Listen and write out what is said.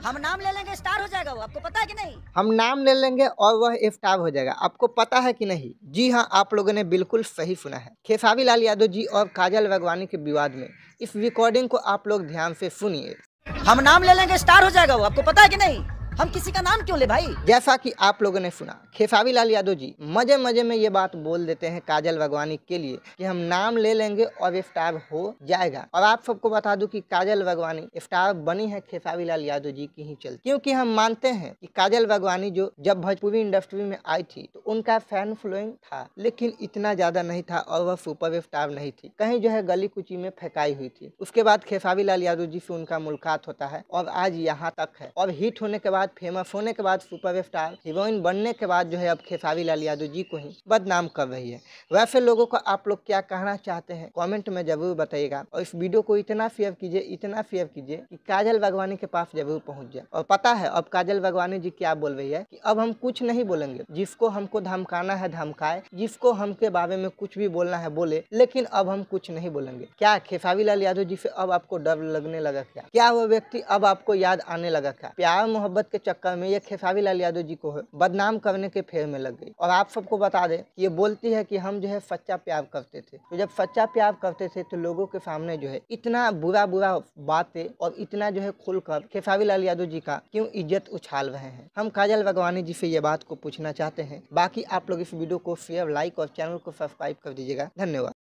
हम नाम ले लेंगे स्टार हो जाएगा वो, आपको पता है कि नहीं? हम नाम ले लेंगे और वह स्टार हो जाएगा, आपको पता है कि नहीं? जी हाँ, आप लोगों ने बिल्कुल सही सुना है। खेसारी लाल यादव जी और काजल वाघवानी के विवाद में इस रिकॉर्डिंग को आप लोग ध्यान से सुनिए। हम नाम ले लेंगे स्टार हो जाएगा वो, आपको पता है कि नहीं? हम किसी का नाम क्यों ले भाई? जैसा कि आप लोगों ने सुना, खेसारी लाल यादव जी मजे मजे में ये बात बोल देते हैं काजल वाघवानी के लिए कि हम नाम ले लेंगे और स्टार हो जाएगा। और आप सबको बता दूं कि काजल वाघवानी स्टार बनी है खेसारी लाल यादव जी की ही चलती, क्योंकि हम मानते हैं कि काजल वाघवानी जो जब भोजपुरी इंडस्ट्री में आई थी तो उनका फैन फॉलोइंग था, लेकिन इतना ज्यादा नहीं था और वह सुपर स्टार नहीं थी, कहीं जो है गली कुची में फेंकाई हुई थी। उसके बाद खेसारी लाल यादव जी से उनका मुलाकात होता है और आज यहाँ तक है। और हिट होने के बाद, फेमस होने के बाद, सुपरस्टार हीरोइन बनने के बाद जो है अब खेसारी लाल यादव जी को ही बदनाम कर रही है। वैसे लोगों को आप लोग क्या कहना चाहते हैं कमेंट में जरूर बताइएगा और इस वीडियो को इतना शेयर कीजिए, इतना शेयर कीजिए कि काजल वाघवानी के पास जरूर पहुंच जाए। और पता है अब काजल वाघवानी जी क्या बोल रही है कि अब हम कुछ नहीं बोलेंगे, जिसको हमको धमकाना है धमकाए, जिसको हमके बारे में कुछ भी बोलना है बोले, लेकिन अब हम कुछ नहीं बोलेंगे। क्या खेसारी लाल यादव जी से अब आपको डर लगने लगा? क्या वो व्यक्ति अब आपको याद आने लगा? क्या प्यार मोहब्बत के चक्कर में ये खेसारी लाल यादव जी को बदनाम करने के फेर में लग गई? और आप सबको बता दें कि ये बोलती है कि हम जो है सच्चा प्यार करते थे, तो जब सच्चा प्यार करते थे तो लोगों के सामने जो है इतना बुरा बुरा बातें और इतना जो है खुलकर खेसारी लाल यादव जी का क्यों इज्जत उछाल रहे हैं? हम काजल वाघवानी जी से ये बात को पूछना चाहते हैं। बाकी आप लोग इस वीडियो को शेयर, लाइक और चैनल को सब्सक्राइब कर दीजिएगा। धन्यवाद।